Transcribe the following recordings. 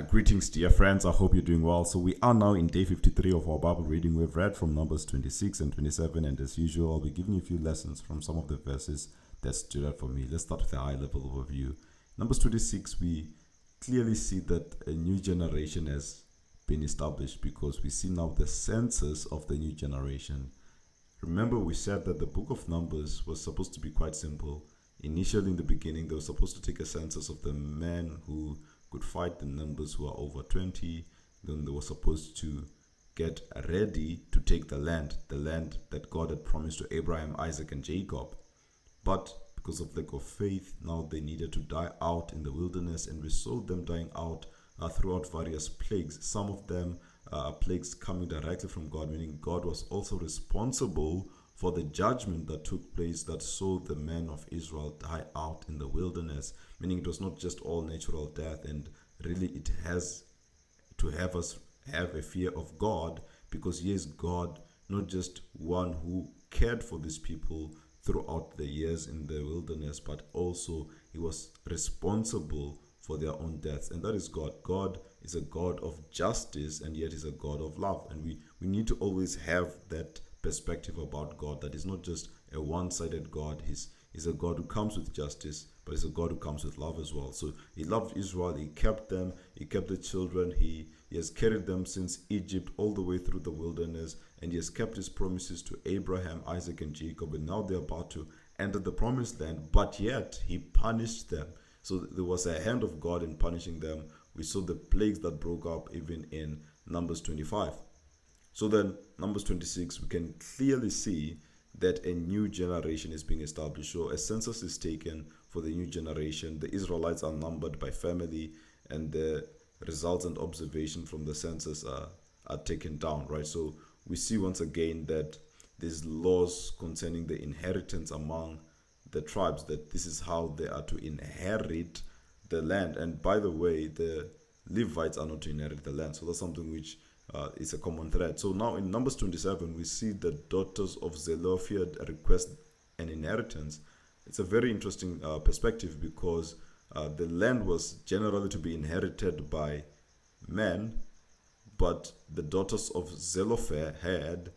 Greetings, dear friends. I hope you're doing well. So, we are now in day 53 of our Bible reading. We've read from Numbers 26 and 27, and as usual, I'll be giving you a few lessons from some of the verses that stood out for me. Let's start with a high level overview. Numbers 26, we clearly see that a new generation has been established because we see now the census of the new generation. Remember, we said that the book of Numbers was supposed to be quite simple. Initially, in the beginning, they were supposed to take a census of the men who could fight the numbers who are over 20. Then they were supposed to get ready to take the land that God had promised to Abraham, Isaac, and Jacob. But because of lack of faith, now they needed to die out in the wilderness, and we saw them dying out throughout various plagues. Some of them are plagues coming directly from God, meaning God was also responsible for the judgment that took place that saw the men of Israel die out in the wilderness, meaning it was not just all natural death, and really it has to have us have a fear of God, because he is God, not just one who cared for these people throughout the years in the wilderness, but also he was responsible for their own deaths. And that is God. God is a God of justice, and yet is a God of love. And we need to always have that perspective about God, that is not just a one-sided God. He's a God who comes with justice, but he's a God who comes with love as well. So he loved Israel, he kept them, he kept the children, he has carried them since Egypt all the way through the wilderness, and he has kept his promises to Abraham, Isaac, and Jacob, and now they're about to enter the promised land, but yet he punished them. So there was a hand of God in punishing them. We saw the plagues that broke up even in Numbers 25. So then, Numbers 26, we can clearly see that a new generation is being established. So a census is taken for the new generation. The Israelites are numbered by family, and the results and observation from the census are taken down, right? So we see once again that there's laws concerning the inheritance among the tribes, that this is how they are to inherit the land. And by the way, the Levites are not to inherit the land. So that's something which is a common thread. So now in Numbers 27, we see the daughters of Zelophehad request an inheritance. It's a very interesting perspective, because the land was generally to be inherited by men, but the daughters of Zelophehad,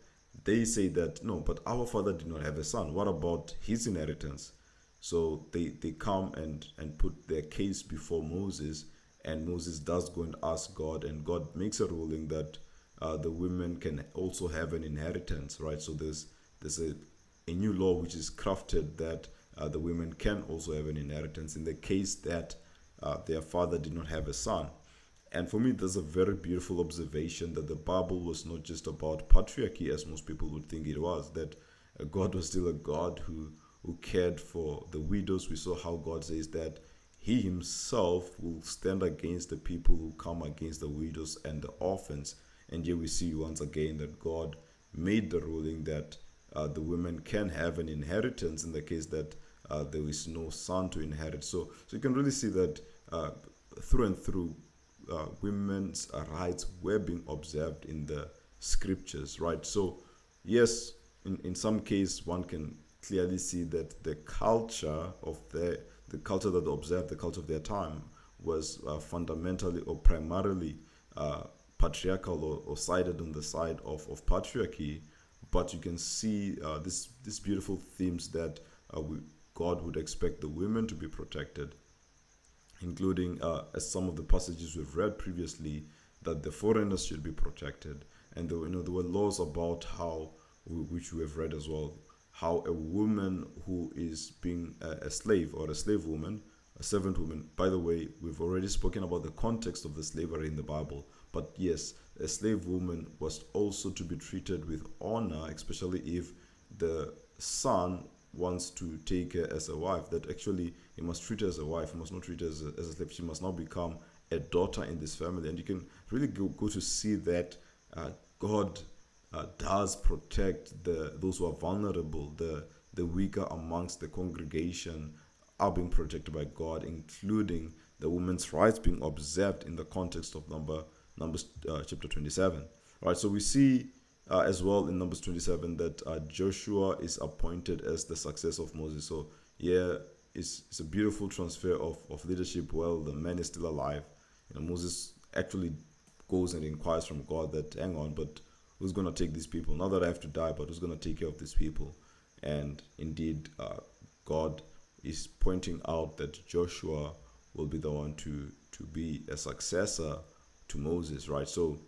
they say that no, but our father did not have a son. What about his inheritance? So they come and put their case before Moses, and Moses does go and ask God, and God makes a ruling that the women can also have an inheritance, right? So there's a new law which is crafted that the women can also have an inheritance in the case that their father did not have a son. And for me, there's a very beautiful observation that the Bible was not just about patriarchy, as most people would think it was, that God was still a God who cared for the widows. We saw how God says that he himself will stand against the people who come against the widows and the orphans. And here we see once again that God made the ruling that the women can have an inheritance in the case that there is no son to inherit. So you can really see that through and through, women's rights were being observed in the scriptures, right? So yes, in some case, one can clearly see that the culture of the culture that observed the culture of their time was fundamentally or primarily patriarchal, or sided on the side of patriarchy. But you can see these beautiful themes that God would expect the women to be protected, including as some of the passages we've read previously, that the foreigners should be protected. And there were laws about how, which we have read as well, how a woman who is being a slave, or a slave woman, a servant woman. By the way, we've already spoken about the context of the slavery in the Bible. But yes, a slave woman was also to be treated with honor, especially if the son wants to take her as a wife, that actually he must treat her as a wife, he must not treat her as a slave. She must now become a daughter in this family. And you can really go to see that God does protect those who are vulnerable. The weaker amongst the congregation are being protected by God, including the women's rights being observed in the context of Numbers chapter 27. Right, so we see as well in Numbers 27 that Joshua is appointed as the successor of Moses. So yeah, it's a beautiful transfer of leadership while the man is still alive. Moses actually goes and inquires from God that, hang on, but who's going to take these people? Not that I have to die, but who's going to take care of these people? And indeed, God is pointing out that Joshua will be the one to be a successor to Moses, right? So,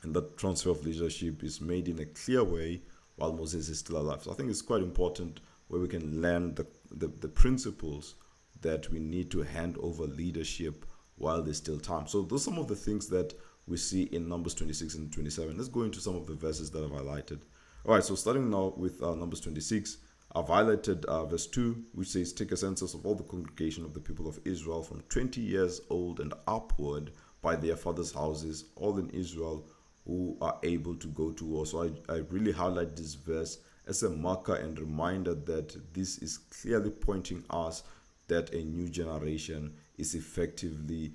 and that transfer of leadership is made in a clear way while Moses is still alive. So I think it's quite important where we can learn the principles that we need to hand over leadership while there's still time. So those are some of the things that we see in Numbers 26 and 27. Let's go into some of the verses that I've highlighted. All right, so starting now with Numbers 26, I've highlighted verse 2, which says, take a census of all the congregation of the people of Israel from 20 years old and upward by their fathers' houses, all in Israel who are able to go to war. So I really highlight this verse as a marker and reminder that this is clearly pointing us that a new generation is effectively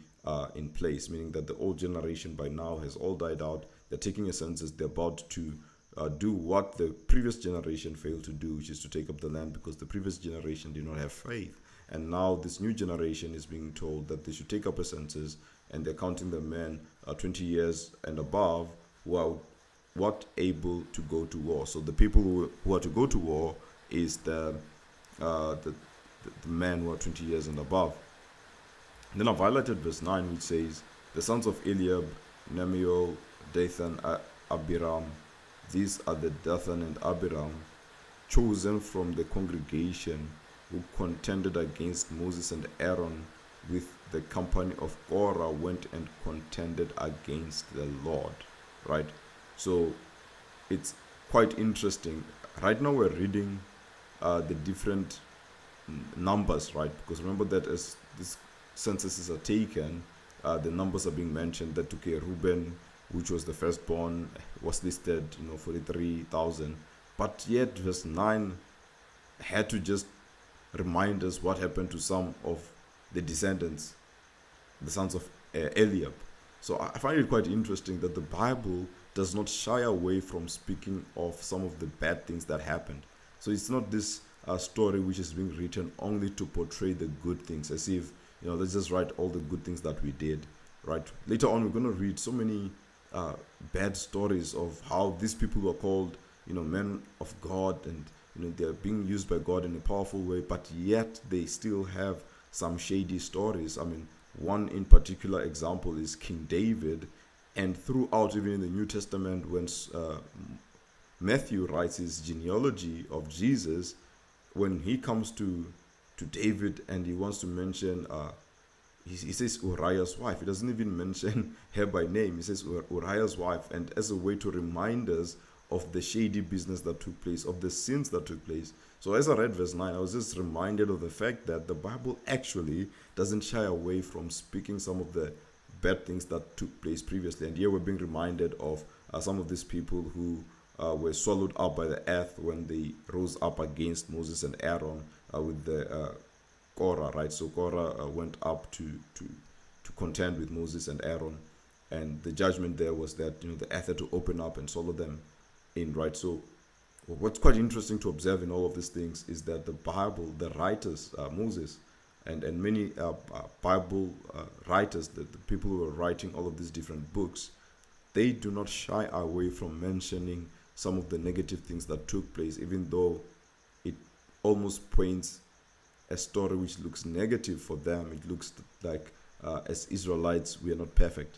in place, meaning that the old generation by now has all died out. They're taking a census. They're about to do what the previous generation failed to do, which is to take up the land, because the previous generation did not have faith. And now this new generation is being told that they should take up a census, and they're counting the men 20 years and above who are able to go to war. So the people who are to go to war is the men who are 20 years and above. And then I've highlighted verse 9, which says, the sons of Eliab, Nemiel, Dathan, Abiram, these are the Dathan and Abiram, chosen from the congregation, who contended against Moses and Aaron with the company of Korah, went and contended against the Lord. Right? So it's quite interesting. Right now we're reading the different numbers, right? Because remember that as these censuses are taken, the numbers are being mentioned. That took Reuben, which was the firstborn, was listed, 43,000. But yet verse 9 had to just remind us what happened to some of the descendants, the sons of Eliab. So I find it quite interesting that the Bible does not shy away from speaking of some of the bad things that happened. So it's not this story which is being written only to portray the good things, as if, let's just write all the good things that we did, right? Later on, we're going to read so many bad stories of how these people were called, men of God, and they're being used by God in a powerful way, but yet they still have some shady stories. I mean, one in particular example is King David, and throughout even in the New Testament, when Matthew writes his genealogy of Jesus, when he comes to David and he wants to mention, he says Uriah's wife. He doesn't even mention her by name. He says Uriah's wife, and as a way to remind us of the shady business that took place, of the sins that took place. So as I read verse 9, I was just reminded of the fact that the Bible actually doesn't shy away from speaking some of the bad things that took place previously. And here we're being reminded of some of these people who were swallowed up by the earth when they rose up against Moses and Aaron with the Korah, right? So Korah went up to contend with Moses and Aaron, and the judgment there was that the earth had to open up and swallow them in, right? So what's quite interesting to observe in all of these things is that the Bible, the writers, Moses, and many Bible writers, the people who are writing all of these different books, they do not shy away from mentioning some of the negative things that took place, even though it almost paints a story which looks negative for them. It looks like as Israelites, we are not perfect.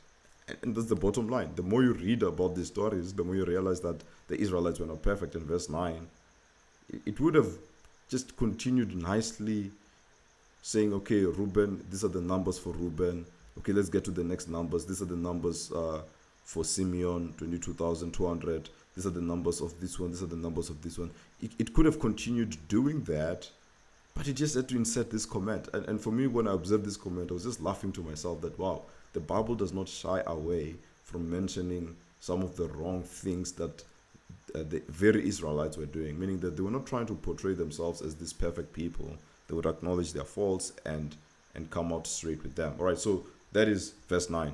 And that's the bottom line. The more you read about these stories, the more you realize that the Israelites were not perfect. In verse 9, it would have just continued nicely saying, okay, Reuben, these are the numbers for Reuben. Okay, let's get to the next numbers. These are the numbers for Simeon, 22,200. These are the numbers of this one. These are the numbers of this one. It could have continued doing that, but it just had to insert this comment. And for me, when I observed this comment, I was just laughing to myself that, wow, the Bible does not shy away from mentioning some of the wrong things that the very Israelites were doing, meaning that they were not trying to portray themselves as these perfect people. They would acknowledge their faults and come out straight with them. All right, so that is verse 9.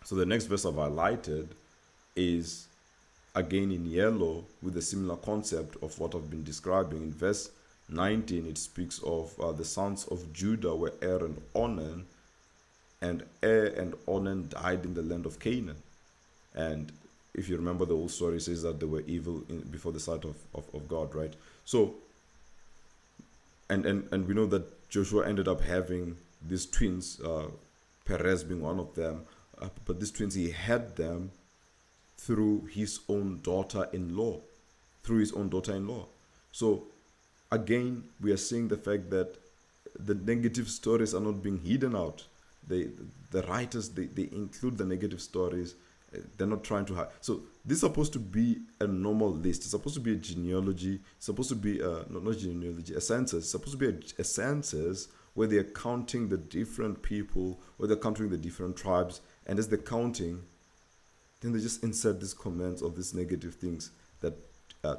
So the next verse I've highlighted is again in yellow with a similar concept of what I've been describing. In verse 19, it speaks of the sons of Judah were Er and Onan, and Er and Onan died in the land of Canaan. And if you remember, the whole story says that they were evil before the sight of God, right? So, and we know that Joshua ended up having these twins, Perez being one of them, but these twins, he had them through his own daughter-in-law, So again, we are seeing the fact that the negative stories are not being hidden out. The writers, they include the negative stories. They're not trying to hide. So this is supposed to be a normal list. It's supposed to be a genealogy. It's supposed to be not genealogy, a census. It's supposed to be a census where they're counting the different people, where they're counting the different tribes, and as they're counting, then they just insert these comments of these negative things that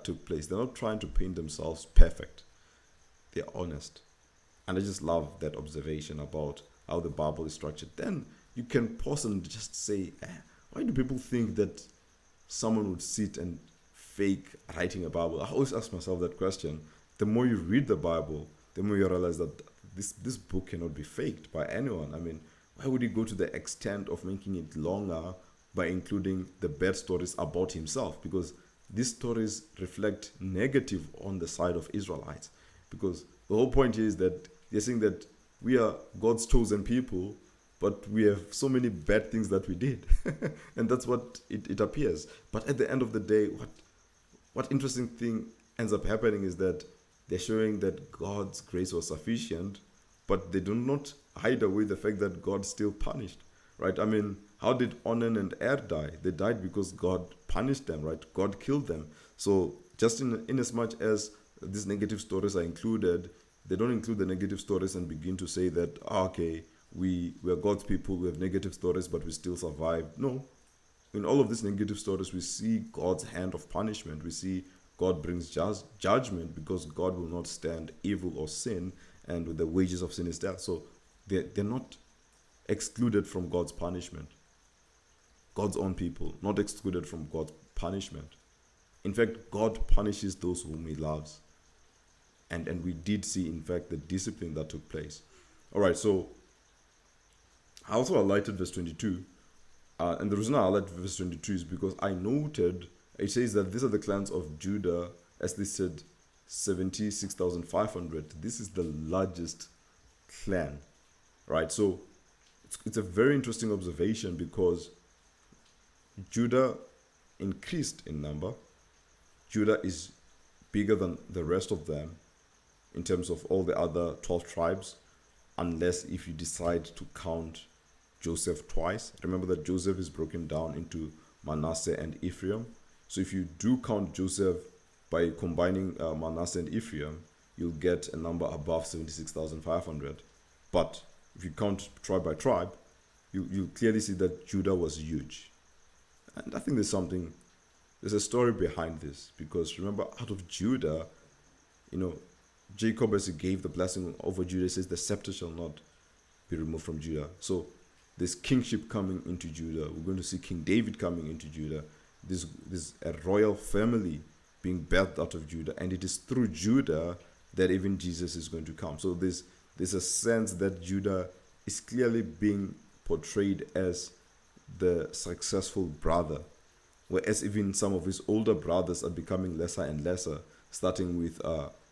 took place. They're not trying to paint themselves perfect. They're honest. And I just love that observation about how the Bible is structured. Then you can pause and just say, why do people think that someone would sit and fake writing a Bible? I always ask myself that question. The more you read the Bible, the more you realize that this book cannot be faked by anyone. I mean, why would he go to the extent of making it longer by including the bad stories about himself? Because these stories reflect negative on the side of Israelites. Because the whole point here is that they're saying that we are God's chosen people, but we have so many bad things that we did. And that's what it appears. But at the end of the day, what interesting thing ends up happening is that they're showing that God's grace was sufficient, but they do not hide away the fact that God still punished, right? I mean, how did Onan and Er die? They died because God punished them, right? God killed them. So just in as much as these negative stories are included, they don't include the negative stories and begin to say that, okay, we are God's people, we have negative stories, but we still survive. No. In all of these negative stories, we see God's hand of punishment. We see God brings judgment because God will not stand evil or sin, and the wages of sin is death. So they're not excluded from God's punishment. God's own people, not excluded from God's punishment. In fact, God punishes those whom he loves. And we did see, in fact, the discipline that took place. All right, so I also highlighted verse 22. And the reason I highlighted verse 22 is because I noted it says that these are the clans of Judah, as listed 76,500. This is the largest clan, right? So it's a very interesting observation because Judah increased in number. Judah is bigger than the rest of them in terms of all the other 12 tribes, unless if you decide to count Joseph twice. Remember that Joseph is broken down into Manasseh and Ephraim. So if you do count Joseph by combining Manasseh and Ephraim, you'll get a number above 76,500. But if you count tribe by tribe, you clearly see that Judah was huge. And I think there's a story behind this, because remember, out of Judah, Jacob, as he gave the blessing over Judah, says the scepter shall not be removed from Judah. So there's kingship coming into Judah. We're going to see King David coming into Judah. There's a royal family being birthed out of Judah, and it is through Judah that even Jesus is going to come. So there's a sense that Judah is clearly being portrayed as the successful brother, whereas even some of his older brothers are becoming lesser and lesser, starting with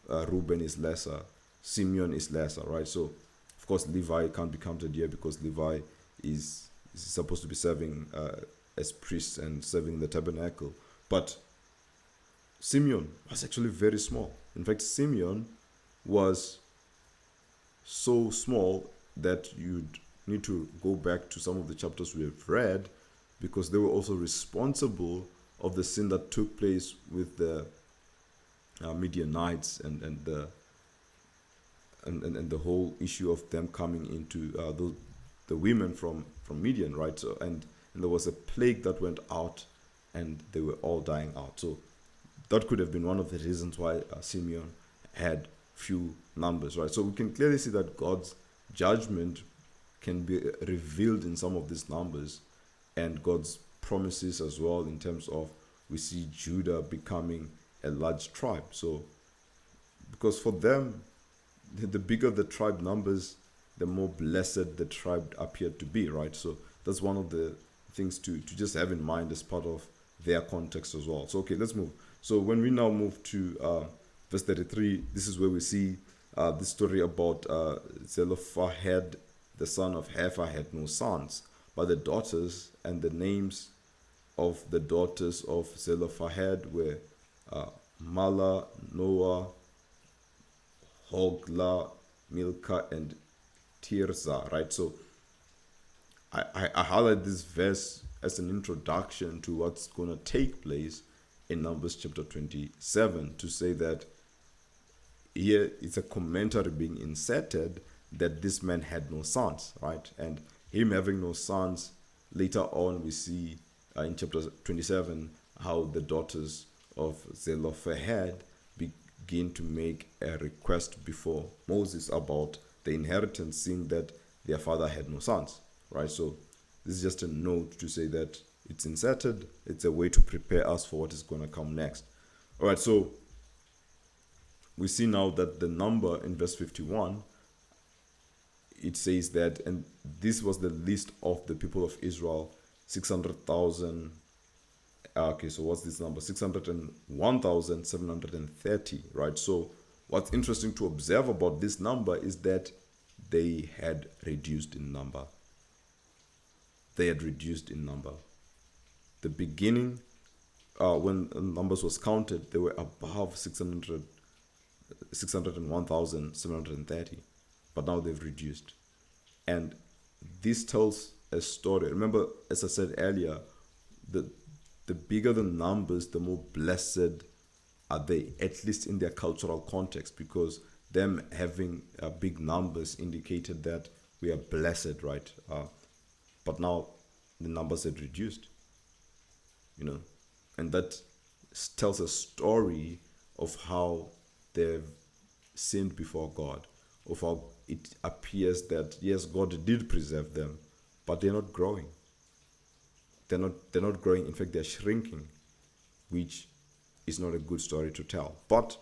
Reuben is lesser, Simeon is lesser, right? So of course Levi can't be counted here because Levi is supposed to be serving as priests and serving the tabernacle. But Simeon was actually very small. In fact, Simeon was so small that you'd need to go back to some of the chapters we have read, because they were also responsible of the sin that took place with the Midianites and the whole issue of them coming into the women from Midian, right? So and there was a plague that went out, and they were all dying out. So that could have been one of the reasons why Simeon had few numbers, right? So we can clearly see that God's judgment can be revealed in some of these numbers, and God's promises as well, in terms of we see Judah becoming a large tribe. So because for them, the bigger the tribe numbers, the more blessed the tribe appeared to be, right? So that's one of the things to just have in mind as part of their context as well. So, okay, let's move. So when we now move to verse 33, this is where we see the story about Zelophehad, the son of Hepher, had no sons, but the daughters, and the names of the daughters of Zelophehad were Mala, Noah, Hogla, Milcah, and Tirzah, right? So I highlight this verse as an introduction to what's going to take place in Numbers chapter 27, to say that here it's a commentary being inserted that this man had no sons, right? And him having no sons, later on we see in chapter 27 how the daughters of Zelophehad begin to make a request before Moses about the inheritance, seeing that their father had no sons, right? So this is just a note to say that it's inserted. It's a way to prepare us for what is going to come next. All right, so we see now that the number in verse 51, it says that, and this was the list of the people of Israel, 600,000. Okay, so what's this number? 601,730, right? So what's interesting to observe about this number is that they had reduced in number. They had reduced in number. The beginning, when numbers was counted, they were above 601,730, but now they've reduced. And this tells a story. Remember, as I said earlier, the bigger the numbers, the more blessed are they, at least in their cultural context, because them having big numbers indicated that we are blessed, right? But now the numbers had reduced, and that tells a story of how they've sinned before God, of how it appears that yes, God did preserve them, but they're not growing. They're not growing. In fact, they're shrinking, which is not a good story to tell. But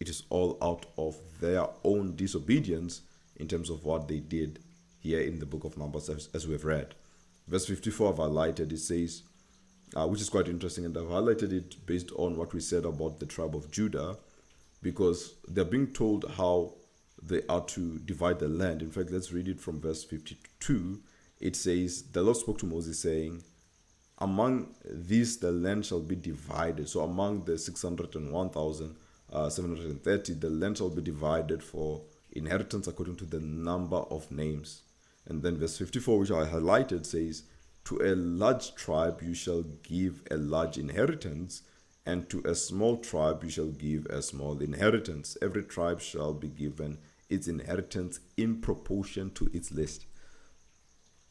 it is all out of their own disobedience in terms of what they did here in the book of Numbers, as we've read. Verse 54 I've highlighted, it says, which is quite interesting, and I've highlighted it based on what we said about the tribe of Judah, because they're being told how they are to divide the land. In fact, let's read it from verse 52. It says, the Lord spoke to Moses saying, among these the land shall be divided. So among the 601,730, the land shall be divided for inheritance according to the number of names. And then verse 54, which I highlighted, says, to a large tribe you shall give a large inheritance, and to a small tribe you shall give a small inheritance. Every tribe shall be given its inheritance in proportion to its list.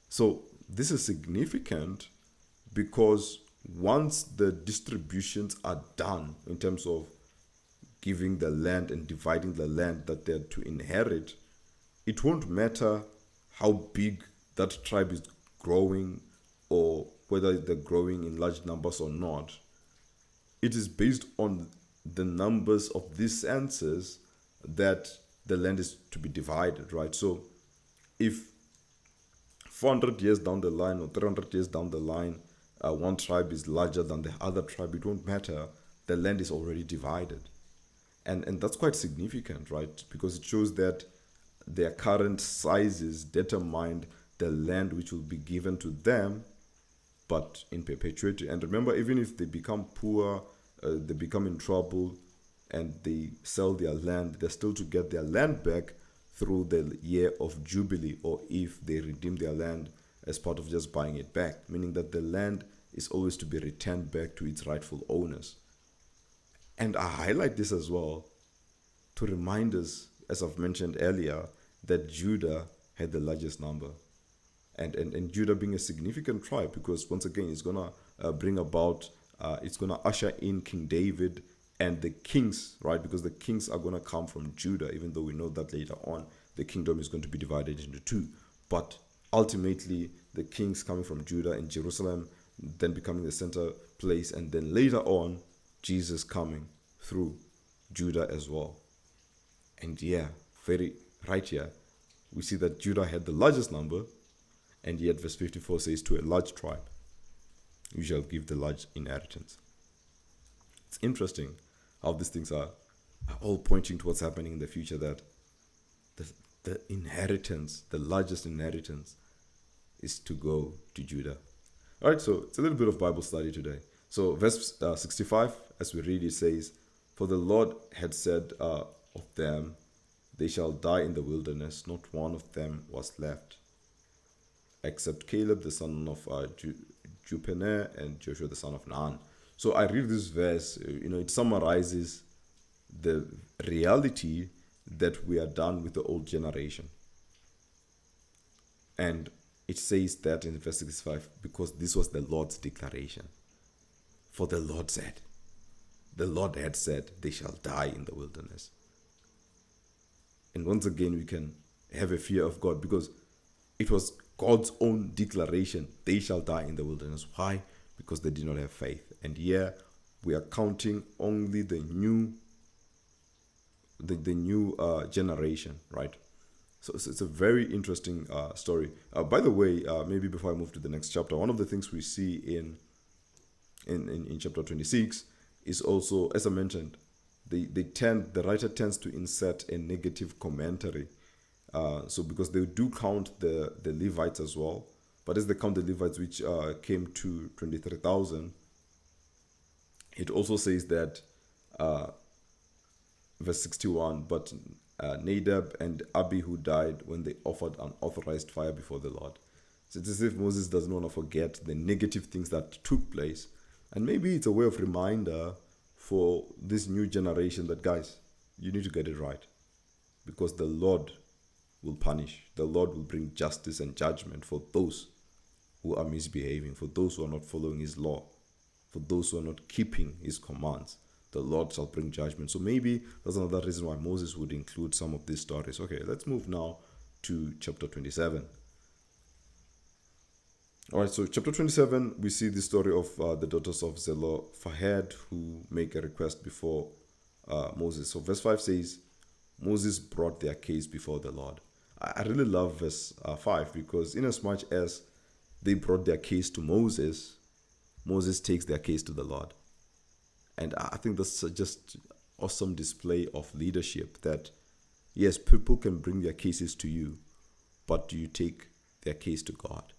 So this is significant, because once the distributions are done in terms of giving the land and dividing the land that they're to inherit, it won't matter how big that tribe is growing or whether they're growing in large numbers or not. It is based on the numbers of these census that the land is to be divided, right? So if 400 years down the line or 300 years down the line, one tribe is larger than the other tribe, it won't matter. The land is already divided. And that's quite significant, right? Because it shows that their current sizes determined the land which will be given to them, but in perpetuity. And remember, even if they become poor, they become in trouble, and they sell their land, they're still to get their land back through the year of Jubilee, or if they redeem their land as part of just buying it back, meaning that the land is always to be returned back to its rightful owners. And I highlight this as well to remind us, as I've mentioned earlier, that Judah had the largest number. And Judah being a significant tribe, because once again, it's going to bring about, it's going to usher in King David and the kings, right? Because the kings are going to come from Judah, even though we know that later on the kingdom is going to be divided into two. But ultimately, the kings coming from Judah and Jerusalem, then becoming the center place, and then later on, Jesus coming through Judah as well. And yeah, very right here, we see that Judah had the largest number, and yet verse 54 says, to a large tribe, you shall give the large inheritance. It's interesting how these things are all pointing to what's happening in the future, that the inheritance, the largest inheritance, is to go to Judah. All right, so it's a little bit of Bible study today. So verse 65, as we read, it says, for the Lord had said of them, they shall die in the wilderness, not one of them was left, except Caleb the son of Jephunneh and Joshua the son of Nun. So I read this verse, it summarizes the reality that we are done with the old generation. And it says that in verse 65, because this was the Lord's declaration. For the Lord had said, they shall die in the wilderness. And once again, we can have a fear of God, because it was God's own declaration, they shall die in the wilderness. Why? Because they did not have faith. And here we are counting only the new generation, right? So it's a very interesting story. By the way, maybe before I move to the next chapter, one of the things we see in chapter 26 is also, as I mentioned, the writer tends to insert a negative commentary. So because they do count the Levites as well, but as they count the Levites, which came to 23,000, it also says that verse 61, but Nadab and Abihu died when they offered unauthorized fire before the Lord. So it's as if Moses doesn't want to forget the negative things that took place. And maybe it's a way of reminder for this new generation that, guys, you need to get it right, because the Lord will punish. The Lord will bring justice and judgment for those who are misbehaving, for those who are not following his law, for those who are not keeping his commands. The Lord shall bring judgment. So maybe that's another reason why Moses would include some of these stories. Okay, let's move now to chapter 27. All right, so chapter 27, we see the story of the daughters of Zelophehad who make a request before Moses. So verse 5 says, Moses brought their case before the Lord. I really love verse 5, because inasmuch as they brought their case to Moses, Moses takes their case to the Lord. And I think that's just awesome display of leadership, that yes, people can bring their cases to you, but do you take their case to God?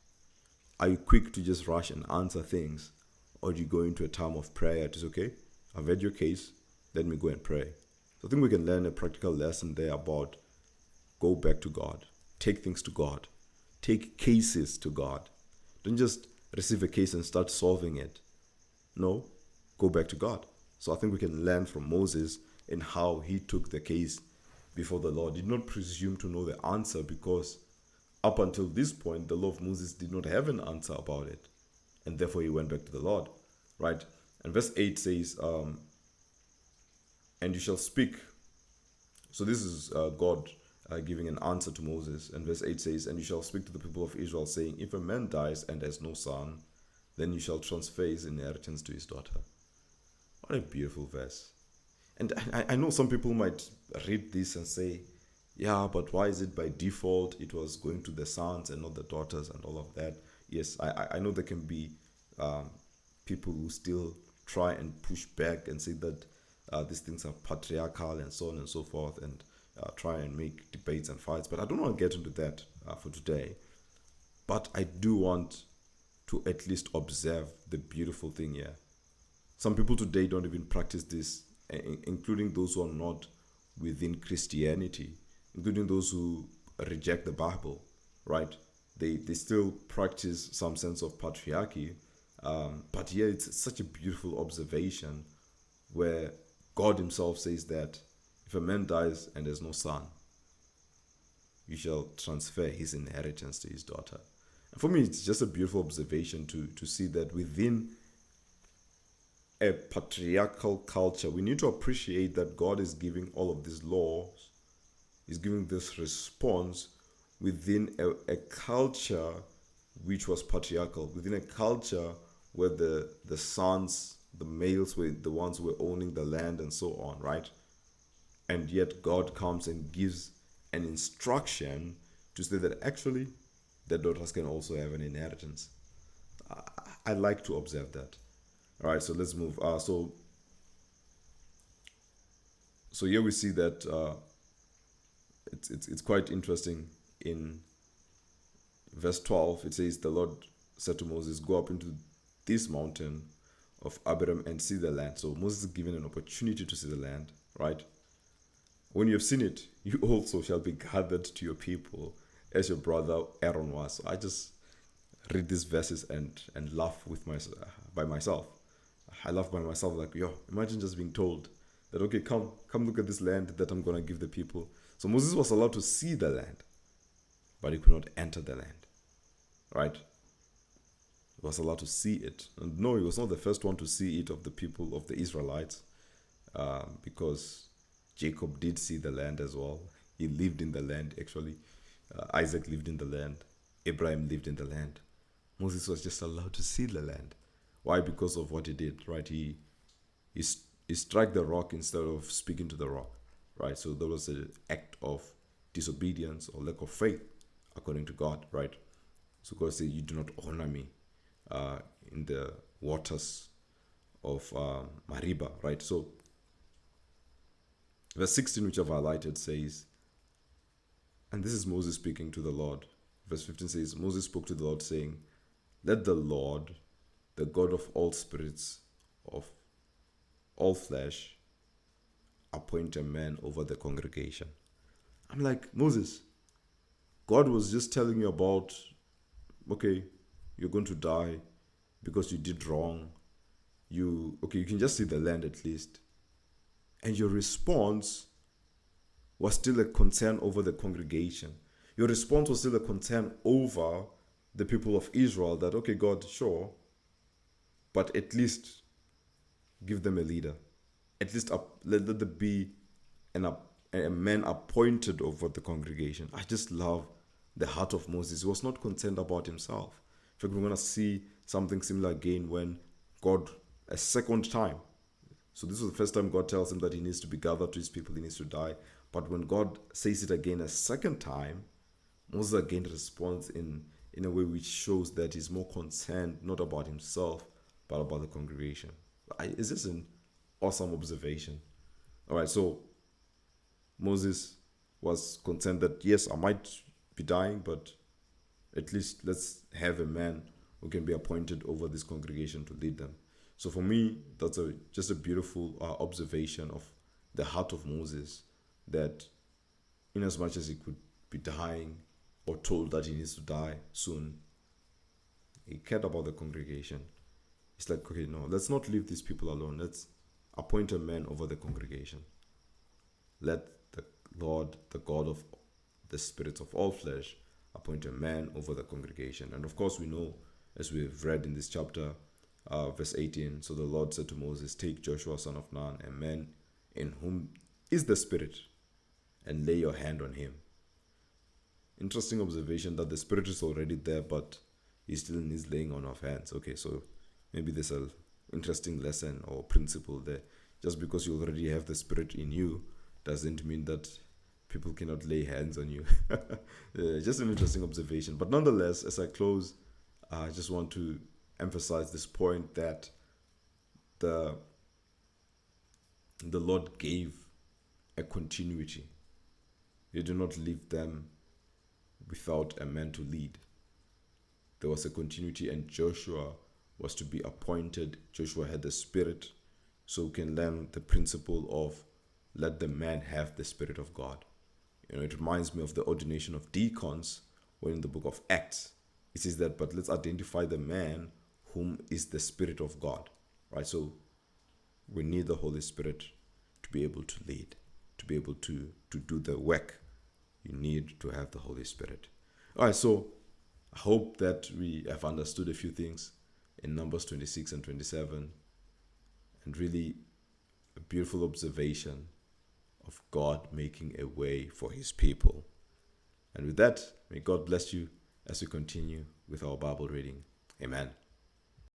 Are you quick to just rush and answer things, or do you go into a time of prayer to say, okay, I've read your case, let me go and pray? So I think we can learn a practical lesson there about go back to God, take things to God, take cases to God. Don't just receive a case and start solving it. No, go back to God. So I think we can learn from Moses in how he took the case before the Lord. He did not presume to know the answer, because up until this point, the law of Moses did not have an answer about it. And therefore he went back to the Lord, right? And verse 8 says, and you shall speak. So this is God giving an answer to Moses. And verse 8 says, and you shall speak to the people of Israel, saying, if a man dies and has no son, then you shall transfer his inheritance to his daughter. What a beautiful verse. And I know some people might read this and say, yeah, but why is it by default it was going to the sons and not the daughters and all of that? Yes, I know there can be people who still try and push back and say that these things are patriarchal and so on and so forth, and try and make debates and fights. But I don't want to get into that for today. But I do want to at least observe the beautiful thing here. Some people today don't even practice this, including those who are not within Christianity, including those who reject the Bible, right? They still practice some sense of patriarchy. But here it's such a beautiful observation where God himself says that if a man dies and there's no son, you shall transfer his inheritance to his daughter. And for me, it's just a beautiful observation to see that within a patriarchal culture, we need to appreciate that God is giving all of these laws, is giving this response within a culture which was patriarchal, within a culture where the sons, the males were the ones who were owning the land and so on, right? And yet God comes and gives an instruction to say that actually their daughters can also have an inheritance. I like to observe that. All right, so let's move. So here we see that it's quite interesting. In verse 12, it says, the Lord said to Moses, go up into this mountain of Abiram and see the land. So Moses is given an opportunity to see the land, right? When you have seen it, you also shall be gathered to your people as your brother Aaron was. So I just read these verses and laugh by myself. I laugh by myself, like, yo, imagine just being told that, okay, come look at this land that I'm going to give the people. So Moses was allowed to see the land, but he could not enter the land, right? He was allowed to see it. And no, he was not the first one to see it of the people of the Israelites, because Jacob did see the land as well. He lived in the land, actually. Isaac lived in the land. Abraham lived in the land. Moses was just allowed to see the land. Why? Because of what he did, right? He struck the rock instead of speaking to the rock, right? So there was an act of disobedience or lack of faith, according to God, right? So God said, you do not honor me in the waters of Meribah, right? So verse 16, which I've highlighted, says, and this is Moses speaking to the Lord. Verse 15 says, Moses spoke to the Lord, saying, let the Lord, the God of all spirits, of all flesh, appoint a man over the congregation. I'm like, Moses, God was just telling you about, okay, you're going to die because you did wrong. You can just see the land at least. And your response was still a concern over the congregation. Your response was still a concern over the people of Israel, that, okay, God, sure, but at least give them a leader. At least let there be a man appointed over the congregation. I just love the heart of Moses. He was not concerned about himself. In fact, we're going to see something similar again when God, a second time, so this was the first time God tells him that he needs to be gathered to his people, he needs to die. But when God says it again a second time, Moses again responds in a way which shows that he's more concerned not about himself, but about the congregation. Is this an awesome observation? All right, so Moses was concerned that, yes, I might be dying, but at least let's have a man who can be appointed over this congregation to lead them. So for me, that's just a beautiful observation of the heart of Moses, that in as much as he could be dying or told that he needs to die soon, he cared about the congregation. It's like, okay, no, let's not leave these people alone. Let's appoint a man over the congregation. Let the Lord, the God of the spirits of all flesh, appoint a man over the congregation. And of course, we know, as we've read in this chapter, verse 18, so the Lord said to Moses, take Joshua son of Nun, a man in whom is the Spirit, and lay your hand on him. Interesting observation that the Spirit is already there, but he still needs laying on of hands. Okay, so maybe there's an interesting lesson or principle there. Just because you already have the Spirit in you doesn't mean that people cannot lay hands on you. Just an interesting observation. But nonetheless, as I close, I just want to emphasize this point that the Lord gave a continuity. He did not leave them without a man to lead. There was a continuity, and Joshua was to be appointed. Joshua had the Spirit, so we can learn the principle of let the man have the Spirit of God. It reminds me of the ordination of deacons, when in the book of Acts it says that, but let's identify the man whom is the Spirit of God, right? So we need the Holy Spirit to be able to lead, to be able to do the work. You need to have the Holy Spirit. All right, so I hope that we have understood a few things in Numbers 26 and 27, and really a beautiful observation of God making a way for his people. And with that, may God bless you as we continue with our Bible reading. Amen.